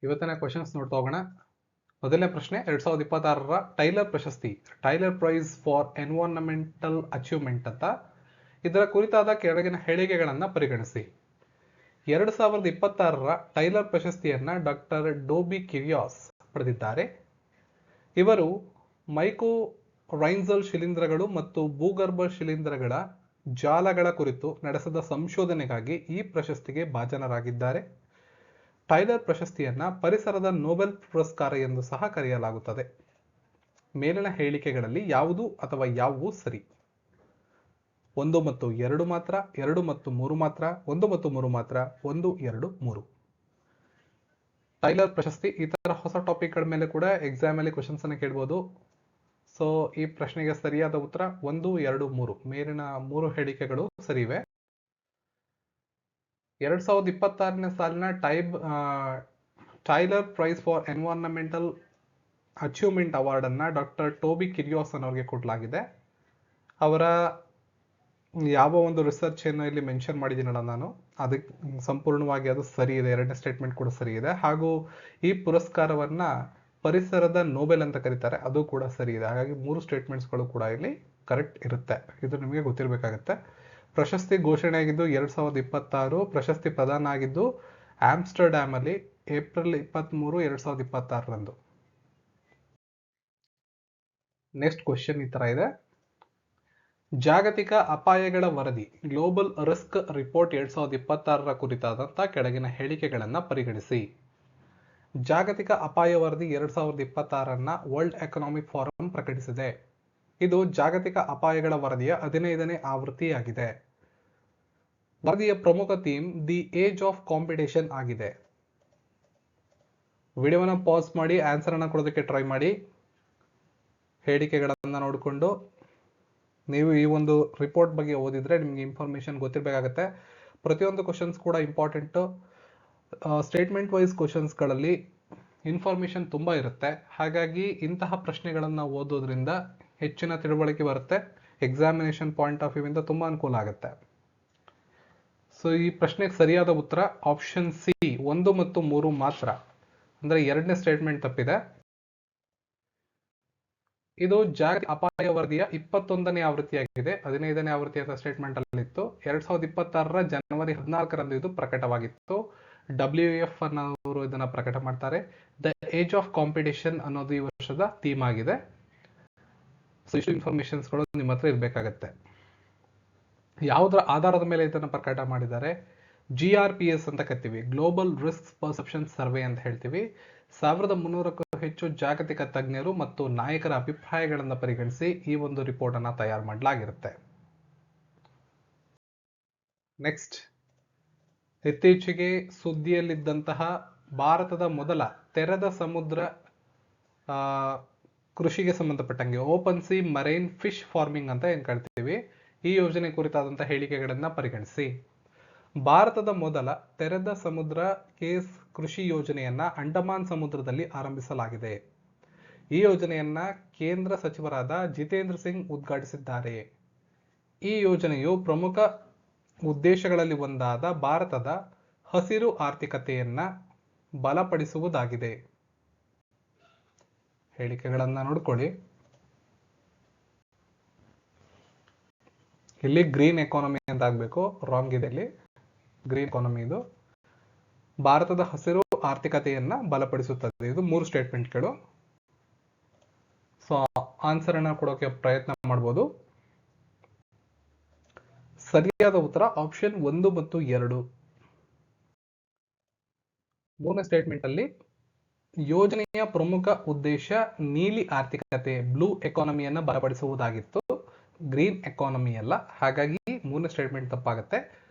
ಇವತ್ತಿನ ಕ್ವಶನ್ಸ್ ನೋಡ್ತಾ ಹೋಗೋಣ. ಮೊದಲನೇ ಪ್ರಶ್ನೆ 2026ರ ಟೈಲರ್ ಪ್ರಶಸ್ತಿ, Tyler prize for environmental achievement ಅಂತ. ಇದರ ಕುರಿತಾದ ಕೆಳಗಿನ ಹೇಳಿಕೆಗಳನ್ನು ಪರಿಗಣಿಸಿ. 2026ರ ಟೈಲರ್ ಪ್ರಶಸ್ತಿಯನ್ನ ಡಾಕ್ಟರ್ ಡೋಬಿ ಕಿವಿಯಾಸ್ ಪಡೆದಿದ್ದಾರೆ. ಇವರು ಮೈಕೋರೈಂಜಲ್ ಶಿಲೀಂಧ್ರಗಳು ಮತ್ತು ಭೂಗರ್ಭ ಶಿಲೀಂಧ್ರಗಳ ಜಾಲಗಳ ಕುರಿತು ನಡೆಸಿದ ಸಂಶೋಧನೆಗಾಗಿ ಈ ಪ್ರಶಸ್ತಿಗೆ ಭಾಜನರಾಗಿದ್ದಾರೆ. ಟೈಲರ್ ಪ್ರಶಸ್ತಿಯನ್ನ ಪರಿಸರದ ನೊಬೆಲ್ ಪುರಸ್ಕಾರ ಎಂದು ಸಹ ಕರೆಯಲಾಗುತ್ತದೆ. ಮೇಲಿನ ಹೇಳಿಕೆಗಳಲ್ಲಿ ಯಾವುದು ಅಥವಾ ಯಾವುವು ಸರಿ? 1 ಮತ್ತು 2 ಮಾತ್ರ, 2 ಮತ್ತು 3 ಮಾತ್ರ, 1 ಮತ್ತು 3 ಮಾತ್ರ, 1, 2, 3. ಟೈಲರ್ ಪ್ರಶಸ್ತಿ ಈ ತರ ಹೊಸ ಟಾಪಿಕ್ಗಳ ಮೇಲೆ ಕೂಡ ಎಕ್ಸಾಮ್ ಅಲ್ಲಿ ಕ್ವಶನ್ಸ್ ಅನ್ನು ಕೇಳಬಹುದು. ಸೊ ಈ ಪ್ರಶ್ನೆಗೆ ಸರಿಯಾದ ಉತ್ತರ 1, 2, 3. ಮೇಲಿನ 3 ಹೇಳಿಕೆಗಳು ಸರಿ ಇವೆ. 2026ನೇ ಸಾಲಿನ Tyler prize for environmental achievement award ಅನ್ನ ಡಾಕ್ಟರ್ ಟೋಬಿ ಕಿರಿಯಾಸ್ ಅವರಿಗೆ ಕೊಡಲಾಗಿದೆ. ಅವರ ಯಾವ ಒಂದು ರಿಸರ್ಚ್ ಅನ್ನು ಇಲ್ಲಿ ಮೆನ್ಷನ್ ಮಾಡಿದ್ದೀನಲ್ಲ ನಾನು, ಅದಕ್ಕೆ ಸಂಪೂರ್ಣವಾಗಿ ಅದು ಸರಿ ಇದೆ. ಎರಡನೇ ಸ್ಟೇಟ್ಮೆಂಟ್ ಕೂಡ ಸರಿ ಇದೆ. ಹಾಗೂ ಈ ಪುರಸ್ಕಾರವನ್ನ ಪರಿಸರದ ನೊಬೆಲ್ ಅಂತ ಕರೀತಾರೆ, ಅದು ಕೂಡ ಸರಿ ಇದೆ. ಹಾಗಾಗಿ 3 ಸ್ಟೇಟ್ಮೆಂಟ್ಸ್ಗಳು ಕೂಡ ಇಲ್ಲಿ ಕರೆಕ್ಟ್ ಇರುತ್ತೆ. ಇದು ನಿಮಗೆ ಗೊತ್ತಿರಬೇಕಾಗತ್ತೆ. ಪ್ರಶಸ್ತಿ ಘೋಷಣೆ ಆಗಿದ್ದು 2026. ಪ್ರಶಸ್ತಿ ಪ್ರದಾನ ಆಗಿದ್ದು ಆಮ್ಸ್ಟರ್ಡ್ಯಾಮ್ ಅಲ್ಲಿ ಏಪ್ರಿಲ್ 23, 2026ರಂದು. ನೆಕ್ಸ್ಟ್ ಕ್ವಶನ್ ಈ ತರ ಇದೆ. ಜಾಗತಿಕ ಅಪಾಯಗಳ ವರದಿ ಗ್ಲೋಬಲ್ ರಿಸ್ಕ್ ರಿಪೋರ್ಟ್ 2026ರ ಕುರಿತಾದಂತಹ ಕೆಳಗಿನ ಹೇಳಿಕೆಗಳನ್ನು ಪರಿಗಣಿಸಿ. ಜಾಗತಿಕ ಅಪಾಯ ವರದಿ 2026ರನ್ನ ವರ್ಲ್ಡ್ ಎಕನಾಮಿಕ್ ಫೋರಂ ಪ್ರಕಟಿಸಿದೆ. ಇದು ಜಾಗತಿಕ ಅಪಾಯಗಳ ವರದಿಯ 15ನೇ ಆವೃತ್ತಿಯಾಗಿದೆ. ವರದಿಯ ಪ್ರಮುಖ theme the age of competition ಆಗಿದೆ. ವಿಡಿಯೋನ ಪಾಸ್ ಮಾಡಿ ಆನ್ಸರ್ ಅನ್ನ ಕೊಡೋದಕ್ಕೆ ಟ್ರೈ ಮಾಡಿ. ಹೇಳಿಕೆಗಳನ್ನ ನೋಡಿಕೊಂಡು ನೀವು ಈ ಒಂದು ರಿಪೋರ್ಟ್ ಬಗ್ಗೆ ಓದಿದ್ರೆ ನಿಮ್ಗೆ ಇನ್ಫಾರ್ಮೇಶನ್ ಗೊತ್ತಿರಬೇಕಾಗತ್ತೆ. ಪ್ರತಿಯೊಂದು ಕ್ವಶನ್ಸ್ ಕೂಡ ಇಂಪಾರ್ಟೆಂಟ್. ಸ್ಟೇಟ್ಮೆಂಟ್ ವೈಸ್ ಕ್ವಶನ್ಸ್ಗಳಲ್ಲಿ ಇನ್ಫಾರ್ಮೇಶನ್ ತುಂಬಾ ಇರುತ್ತೆ. ಹಾಗಾಗಿ ಇಂತಹ ಪ್ರಶ್ನೆಗಳನ್ನ ಓದೋದ್ರಿಂದ ಹೆಚ್ಚಿನ ತಿಳುವಳಿಕೆ ಬರುತ್ತೆ. ಎಕ್ಸಾಮಿನೇಷನ್ ಪಾಯಿಂಟ್ ಆಫ್ ವ್ಯೂ ಇಂದ ತುಂಬಾ ಅನುಕೂಲ ಆಗುತ್ತೆ. ಸೊ ಈ ಪ್ರಶ್ನೆಗೆ ಸರಿಯಾದ ಉತ್ತರ ಆಪ್ಷನ್ ಸಿ 1 ಮತ್ತು 3 ಮಾತ್ರ. ಅಂದ್ರೆ ಎರಡನೇ ಸ್ಟೇಟ್ಮೆಂಟ್ ತಪ್ಪಿದೆ. ಇದು ಜಾಗತಿಕ ಅಪಾಯ ವರದಿಯ 21ನೇ ಆವೃತ್ತಿಯಾಗಿದೆ. 15ನೇ ಆವೃತ್ತಿ ಅಂತ ಸ್ಟೇಟ್ಮೆಂಟ್ ಅಲ್ಲಿ ಇತ್ತು. 2026ರ ಜನವರಿ 14ರಂದು ಇದು ಪ್ರಕಟವಾಗಿತ್ತು. WEF ಅನ್ನೋರು ಇದನ್ನ ಪ್ರಕಟ ಮಾಡ್ತಾರೆ. ದ ಏಜ್ ಆಫ್ ಕಾಂಪಿಟೇಷನ್ ಅನ್ನೋದು ಈ ವರ್ಷದ ಥೀಮ್ ಆಗಿದೆ. ಸೊ ಇಷ್ಟು ಇನ್ಫಾರ್ಮೇಶನ್ಸ್ಗಳು ನಿಮ್ಮ ಹತ್ರ ಇರಬೇಕಾಗತ್ತೆ. ಯಾವುದರ ಆಧಾರದ ಮೇಲೆ ಇದನ್ನು ಪ್ರಕಟ ಮಾಡಿದ್ದಾರೆ? GRPS ಅಂತ ಕರಿತೀವಿ, ಗ್ಲೋಬಲ್ ರಿಸ್ಕ್ ಪರ್ಸೆಪ್ಷನ್ ಸರ್ವೆ ಅಂತ ಹೇಳ್ತೀವಿ. 1300ಕ್ಕೂ ಹೆಚ್ಚು ಜಾಗತಿಕ ತಜ್ಞರು ಮತ್ತು ನಾಯಕರ ಅಭಿಪ್ರಾಯಗಳನ್ನು ಪರಿಗಣಿಸಿ ಈ ಒಂದು ರಿಪೋರ್ಟ್ ಅನ್ನ ತಯಾರು ಮಾಡಲಾಗಿರುತ್ತೆ. ನೆಕ್ಸ್ಟ್, ಇತ್ತೀಚೆಗೆ ಸುದ್ದಿಯಲ್ಲಿದ್ದಂತಹ ಭಾರತದ ಮೊದಲ ತೆರೆದ ಸಮುದ್ರ ಕೃಷಿಗೆ ಸಂಬಂಧಪಟ್ಟಂಗೆ open sea marine fish farming ಅಂತ ಏನ್ ಕರಿತೀವಿ, ಈ ಯೋಜನೆ ಕುರಿತಾದಂತಹ ಹೇಳಿಕೆಗಳನ್ನ ಪರಿಗಣಿಸಿ. ಭಾರತದ ಮೊದಲ ತೆರೆದ ಸಮುದ್ರ ಕೇಸ್ ಕೃಷಿ ಯೋಜನೆಯನ್ನ ಅಂಡಮಾನ್ ಸಮುದ್ರದಲ್ಲಿ ಆರಂಭಿಸಲಾಗಿದೆ. ಈ ಯೋಜನೆಯನ್ನ ಕೇಂದ್ರ ಸಚಿವರಾದ ಜಿತೇಂದ್ರ ಸಿಂಗ್ ಉದ್ಘಾಟಿಸಿದ್ದಾರೆ. ಈ ಯೋಜನೆಯು ಪ್ರಮುಖ ಉದ್ದೇಶಗಳಲ್ಲಿ ಒಂದಾದ ಭಾರತದ ಹಸಿರು ಆರ್ಥಿಕತೆಯನ್ನ ಬಲಪಡಿಸುವುದಾಗಿದೆ. ಹೇಳಿಕೆಗಳನ್ನ ನೋಡ್ಕೊಳ್ಳಿ. ಇಲ್ಲಿ ಗ್ರೀನ್ ಎಕಾನಮಿ ಅಂತ ಆಗ್ಬೇಕು, ರಾಂಗ್ ಇದೆ ಇಲ್ಲಿ. ಗ್ರೀನ್ ಎಕಾನಮಿ ಇದು ಭಾರತದ ಹಸಿರು ಆರ್ಥಿಕತೆಯನ್ನ ಬಲಪಡಿಸುತ್ತದೆ. ಇದು 3 ಸ್ಟೇಟ್ಮೆಂಟ್ಗಳು. ಸೊ ಆನ್ಸರ್ ಅನ್ನ ಕೊಡೋಕೆ ಪ್ರಯತ್ನ ಮಾಡಬಹುದು. ಸರಿಯಾದ ಉತ್ತರ ಆಪ್ಷನ್ 1 ಮತ್ತು 2. 3ನೇ ಸ್ಟೇಟ್ಮೆಂಟ್ ಅಲ್ಲಿ ಯೋಜನೆಯ ಪ್ರಮುಖ ಉದ್ದೇಶ ನೀಲಿ ಆರ್ಥಿಕತೆ, ಬ್ಲೂ ಎಕಾನಮಿಯನ್ನ ಬಲಪಡಿಸುವುದಾಗಿತ್ತು, ಗ್ರೀನ್ ಎಕಾನಮಿ ಅಲ್ಲ. ಹಾಗಾಗಿ 3ನೇ ಸ್ಟೇಟ್ಮೆಂಟ್ ತಪ್ಪಾಗುತ್ತೆ.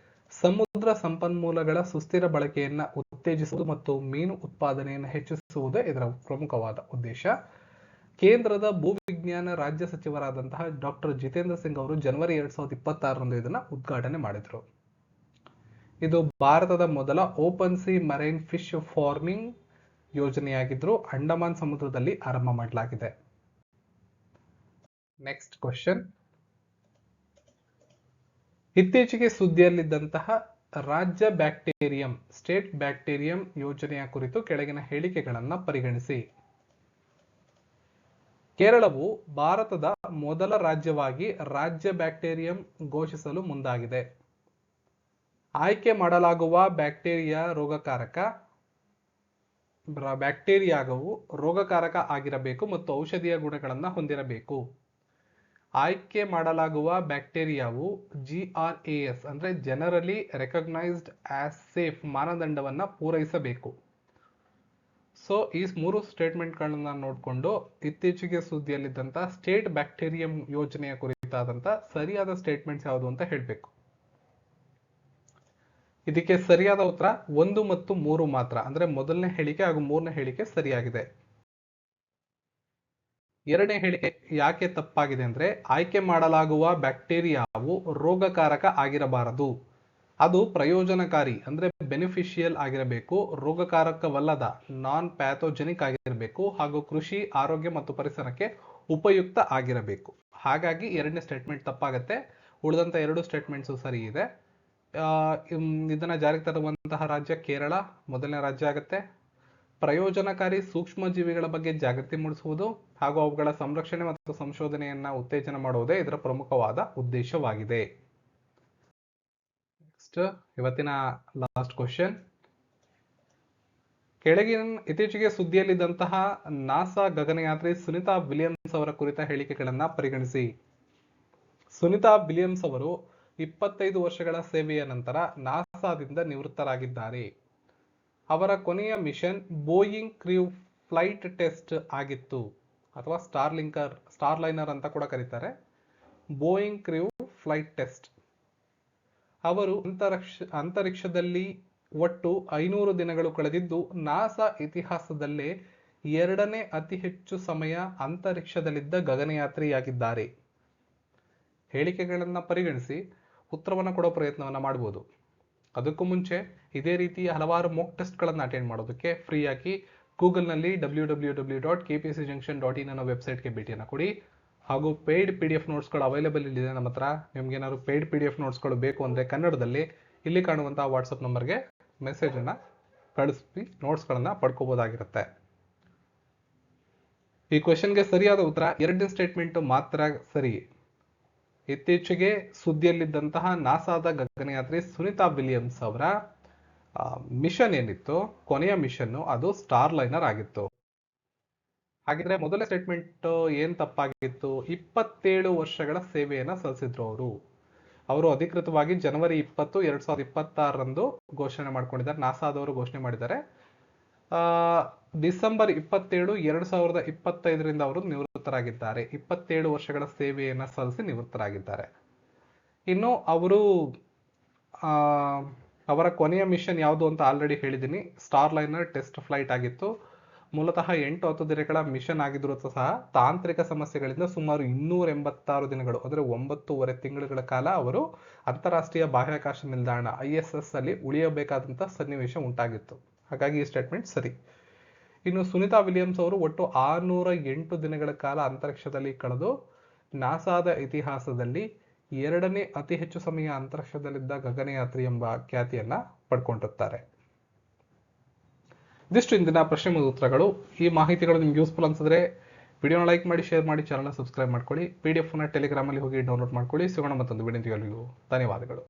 ಸಮುದ್ರ ಸಂಪನ್ಮೂಲಗಳ ಸುಸ್ಥಿರ ಬಳಕೆಯನ್ನ ಉತ್ತೇಜಿಸುವುದು ಮತ್ತು ಮೀನು ಉತ್ಪಾದನೆಯನ್ನು ಹೆಚ್ಚಿಸುವುದೇ ಇದರ ಪ್ರಮುಖವಾದ ಉದ್ದೇಶ. ಕೇಂದ್ರದ ಭೂವಿಜ್ಞಾನ ರಾಜ್ಯ ಸಚಿವರಾದಂತಹ ಡಾಕ್ಟರ್ ಜಿತೇಂದ್ರ ಸಿಂಗ್ ಅವರು ಜನವರಿ 2026ರಂದು ಇದನ್ನ ಉದ್ಘಾಟನೆ ಮಾಡಿದ್ರು. ಇದು ಭಾರತದ ಮೊದಲ open sea marine fish farming ಯೋಜನೆಯಾಗಿದ್ರು ಅಂಡಮಾನ್ ಸಮುದ್ರದಲ್ಲಿ ಆರಂಭ ಮಾಡಲಾಗಿದೆ. ನೆಕ್ಸ್ಟ್ ಕ್ವಶನ್, ಇತ್ತೀಚೆಗೆ ಸುದ್ದಿಯಲ್ಲಿದ್ದಂತಹ ರಾಜ್ಯ ಬ್ಯಾಕ್ಟೀರಿಯಂ ಸ್ಟೇಟ್ ಬ್ಯಾಕ್ಟೀರಿಯಂ ಯೋಜನೆಯ ಕುರಿತು ಕೆಳಗಿನ ಹೇಳಿಕೆಗಳನ್ನು ಪರಿಗಣಿಸಿ. ಕೇರಳವು ಭಾರತದ ಮೊದಲ ರಾಜ್ಯವಾಗಿ ರಾಜ್ಯ ಬ್ಯಾಕ್ಟೀರಿಯಂ ಘೋಷಿಸಲು ಮುಂದಾಗಿದೆ. ಆಯ್ಕೆ ಮಾಡಲಾಗುವ ಬ್ಯಾಕ್ಟೀರಿಯಾವು ರೋಗಕಾರಕ ಆಗಿರಬೇಕು ಮತ್ತು ಔಷಧೀಯ ಗುಣಗಳನ್ನು ಹೊಂದಿರಬೇಕು. ಆಯ್ಕೆ ಮಾಡಲಾಗುವ ಬ್ಯಾಕ್ಟೀರಿಯಾವು GRAS ಅಂದ್ರೆ ಜನರಲಿ ರೆಕಗ್ನೈಸ್ಡ್ ಆಸ್ ಸೇಫ್ ಮಾನದಂಡವನ್ನು ಪೂರೈಸಬೇಕು. ಸೊ ಈ 3 ಸ್ಟೇಟ್ಮೆಂಟ್ಗಳನ್ನ ನೋಡಿಕೊಂಡು ಇತ್ತೀಚೆಗೆ ಸುದ್ದಿಯಲ್ಲಿದ್ದಂಥ ಸ್ಟೇಟ್ ಬ್ಯಾಕ್ಟೀರಿಯಂ ಯೋಜನೆಯ ಕುರಿತಾದಂಥ ಸರಿಯಾದ ಸ್ಟೇಟ್ಮೆಂಟ್ಸ್ ಯಾವುದು ಅಂತ ಹೇಳಬೇಕು. ಇದಕ್ಕೆ ಸರಿಯಾದ ಉತ್ತರ 1 ಮತ್ತು 3 ಮಾತ್ರ. ಅಂದ್ರೆ ಮೊದಲನೇ ಹೇಳಿಕೆ ಹಾಗೂ 3ನೇ ಹೇಳಿಕೆ ಸರಿಯಾಗಿದೆ. ಎರಡನೇ ಹೇಳಿಕೆ ಯಾಕೆ ತಪ್ಪಾಗಿದೆ ಅಂದ್ರೆ ಆಯ್ಕೆ ಮಾಡಲಾಗುವ ಬ್ಯಾಕ್ಟೀರಿಯಾವು ರೋಗಕಾರಕ ಆಗಿರಬಾರದು, ಅದು ಪ್ರಯೋಜನಕಾರಿ ಅಂದ್ರೆ ಬೆನಿಫಿಷಿಯಲ್ ಆಗಿರಬೇಕು, ರೋಗಕಾರಕವಲ್ಲದ ನಾನ್ ಪ್ಯಾಥೋಜೆನಿಕ್ ಆಗಿರಬೇಕು ಹಾಗೂ ಕೃಷಿ, ಆರೋಗ್ಯ ಮತ್ತು ಪರಿಸರಕ್ಕೆ ಉಪಯುಕ್ತ ಆಗಿರಬೇಕು. ಹಾಗಾಗಿ ಎರಡನೇ ಸ್ಟೇಟ್ಮೆಂಟ್ ತಪ್ಪಾಗತ್ತೆ. ಉಳಿದಂತ 2 ಸ್ಟೇಟ್ಮೆಂಟ್ಸು ಸರಿ ಇದೆ. ಇದನ್ನ ಜಾರಿಗೆ ತರುವಂತಹ ರಾಜ್ಯ ಕೇರಳ ಮೊದಲನೇ ರಾಜ್ಯ ಆಗುತ್ತೆ. ಪ್ರಯೋಜನಕಾರಿ ಸೂಕ್ಷ್ಮ ಜೀವಿಗಳ ಬಗ್ಗೆ ಜಾಗೃತಿ ಮೂಡಿಸುವುದು ಹಾಗೂ ಅವುಗಳ ಸಂರಕ್ಷಣೆ ಮತ್ತು ಸಂಶೋಧನೆಯನ್ನ ಉತ್ತೇಜನ ಮಾಡುವುದೇ ಇದರ ಪ್ರಮುಖವಾದ ಉದ್ದೇಶವಾಗಿದೆ. ನೆಕ್ಸ್ಟ್ ಇವತ್ತಿನ ಲಾಸ್ಟ್ ಕ್ವಶನ್. ಕೆಳಗಿನ ಇತ್ತೀಚೆಗೆ ಸುದ್ದಿಯಲ್ಲಿದ್ದಂತಹ ನಾಸಾ ಗಗನಯಾತ್ರಿ ಸುನಿತಾ ವಿಲಿಯಮ್ಸ್ ಅವರ ಕುರಿತ ಹೇಳಿಕೆಗಳನ್ನ ಪರಿಗಣಿಸಿ. ಸುನಿತಾ ವಿಲಿಯಮ್ಸ್ ಅವರು 25 ವರ್ಷಗಳ ಸೇವೆಯ ನಂತರ ನಾಸಾದಿಂದ ನಿವೃತ್ತರಾಗಿದ್ದಾರೆ. ಅವರ ಕೊನೆಯ ಮಿಷನ್ ಬೋಯಿಂಗ್ ಕ್ರೂ ಫ್ಲೈಟ್ ಟೆಸ್ಟ್ ಆಗಿತ್ತು, ಅಥವಾ ಸ್ಟಾರ್ಲೈನರ್ ಅಂತ ಕೂಡ ಕರೀತಾರೆ. ಬೋಯಿಂಗ್ ಕ್ರೂ ಫ್ಲೈಟ್ ಟೆಸ್ಟ್. ಅವರು ಅಂತರಿಕ್ಷದಲ್ಲಿ ಒಟ್ಟು 500 ದಿನಗಳು ಕಳೆದಿದ್ದು ನಾಸಾ ಇತಿಹಾಸದಲ್ಲೇ 2ನೇ ಅತಿ ಹೆಚ್ಚು ಸಮಯ ಅಂತರಿಕ್ಷದಲ್ಲಿದ್ದ ಗಗನಯಾತ್ರಿಯಾಗಿದ್ದಾರೆ. ಹೇಳಿಕೆಗಳನ್ನು ಪರಿಗಣಿಸಿ ಉತ್ತರವನ್ನು ಕೊಡೋ ಪ್ರಯತ್ನವನ್ನ ಮಾಡಬಹುದು. ಅದಕ್ಕೂ ಮುಂಚೆ ಇದೇ ರೀತಿ ಹಲವಾರು ಮಾಕ್ ಟೆಸ್ಟ್ಗಳನ್ನು ಅಟೆಂಡ್ ಮಾಡೋದಕ್ಕೆ ಫ್ರೀ ಆಗಿ ಗೂಗಲ್ನಲ್ಲಿ www.kpscjunction.in ಅನ್ನೋ ವೆಬ್ಸೈಟ್ಗೆ ಭೇಟಿಯನ್ನು ಕೊಡಿ. ಹಾಗೂ ಪೇಯ್ಡ್ PDF ನೋಟ್ಸ್ಗಳು ಅವೈಲೇಬಲ್ ಇದೆ ನಮ್ಮ ಹತ್ರ. ನಿಮ್ಗೆ ಏನಾದ್ರು ಪೇಯ್ಡ್ PDF ನೋಟ್ಸ್ಗಳು ಬೇಕು ಅಂದರೆ ಕನ್ನಡದಲ್ಲಿ ಇಲ್ಲಿ ಕಾಣುವಂತಹ ವಾಟ್ಸಪ್ ನಂಬರ್ಗೆ ಮೆಸೇಜನ್ನು ಕಳಿಸಿ ನೋಟ್ಸ್ಗಳನ್ನು ಪಡ್ಕೋಬೋದಾಗಿರುತ್ತೆ. ಈ ಕ್ವೆಶನ್ಗೆ ಸರಿಯಾದ ಉತ್ತರ 2ನೇ ಸ್ಟೇಟ್ಮೆಂಟ್ ಮಾತ್ರ ಸರಿ. ಇತ್ತೀಚೆಗೆ ಸುದ್ದಿಯಲ್ಲಿದ್ದಂತಹ ನಾಸಾದ ಗಗನಯಾತ್ರಿ ಸುನಿತಾ ವಿಲಿಯಮ್ಸ್ ಅವರ ಮಿಷನ್ ಏನಿತ್ತು, ಕೊನೆಯ ಮಿಷನ್ ಅದು ಸ್ಟಾರ್ಲೈನರ್ ಆಗಿತ್ತು. ಹಾಗಿದ್ರೆ ಮೊದಲ ಸ್ಟೇಟ್ಮೆಂಟ್ ಏನ್ ತಪ್ಪಾಗಿತ್ತು? 27 ವರ್ಷಗಳ ಸೇವೆಯನ್ನ ಸಲ್ಲಿಸಿದ್ರು ಅವರು ಅಧಿಕೃತವಾಗಿ ಜನವರಿ 20, 2026ರಂದು ಘೋಷಣೆ ಮಾಡ್ಕೊಂಡಿದ್ದಾರೆ. ನಾಸಾದವರು ಘೋಷಣೆ ಮಾಡಿದ್ದಾರೆ. ಡಿಸೆಂಬರ್ 27, 2025ರಿಂದ ಅವರು ನಿವೃತ್ತರಾಗಿದ್ದಾರೆ. 27 ವರ್ಷಗಳ ಸೇವೆಯನ್ನ ಸಲ್ಲಿಸಿ ನಿವೃತ್ತರಾಗಿದ್ದಾರೆ. ಇನ್ನು ಅವರ ಕೊನೆಯ ಮಿಷನ್ ಯಾವುದು ಅಂತ ಆಲ್ರೆಡಿ ಹೇಳಿದ್ದೀನಿ. ಸ್ಟಾರ್ಲೈನರ್ ಟೆಸ್ಟ್ ಫ್ಲೈಟ್ ಆಗಿತ್ತು. ಮೂಲತಃ 8-10 ದಿನಗಳ ಮಿಷನ್ ಆಗಿದ್ರು ಸಹ ತಾಂತ್ರಿಕ ಸಮಸ್ಯೆಗಳಿಂದ ಸುಮಾರು 286 ದಿನಗಳು ಅಂದರೆ 9.5 ತಿಂಗಳುಗಳ ಕಾಲ ಅವರು ಅಂತಾರಾಷ್ಟ್ರೀಯ ಬಾಹ್ಯಾಕಾಶ ನಿಲ್ದಾಣ ISS ಅಲ್ಲಿ ಉಳಿಯಬೇಕಾದಂತ ಸನ್ನಿವೇಶ ಉಂಟಾಗಿತ್ತು. ಹಾಗಾಗಿ ಈ ಸ್ಟೇಟ್ಮೆಂಟ್ ಸರಿ. ಇನ್ನು ಸುನಿತಾ ವಿಲಿಯಮ್ಸ್ ಅವರು ಒಟ್ಟು 608 ದಿನಗಳ ಕಾಲ ಅಂತರಿಕ್ಷದಲ್ಲಿ ಕಳೆದು ನಾಸಾದ ಇತಿಹಾಸದಲ್ಲಿ 2ನೇ ಅತಿ ಹೆಚ್ಚು ಸಮಯ ಅಂತರಿಕ್ಷದಲ್ಲಿದ್ದ ಗಗನಯಾತ್ರಿ ಎಂಬ ಖ್ಯಾತಿಯನ್ನ ಪಡ್ಕೊಂಡಿರ್ತಾರೆ. ಇದಿಷ್ಟು ಇಂದಿನ ಪ್ರಶ್ನೆ ಮತ್ತು ಉತ್ತರಗಳು. ಈ ಮಾಹಿತಿಗಳು ನಿಮ್ಗೆ ಯೂಸ್ಫುಲ್ ಅನ್ಸಿದ್ರೆ ವಿಡಿಯೋನ ಲೈಕ್ ಮಾಡಿ, ಶೇರ್ ಮಾಡಿ, ಚಾನಲ್ನ ಸಬ್ಸ್ಕ್ರೈಬ್ ಮಾಡ್ಕೊಳ್ಳಿ. PDF ಟೆಲಿಗ್ರಾಮಲ್ಲಿ ಹೋಗಿ ಡೌನ್ಲೋಡ್ ಮಾಡ್ಕೊಳ್ಳಿ. ಸಿಗೋಣ ಮತ್ತೊಂದು ವಿಡಿಯೋದಲ್ಲಿ. ಧನ್ಯವಾದಗಳು.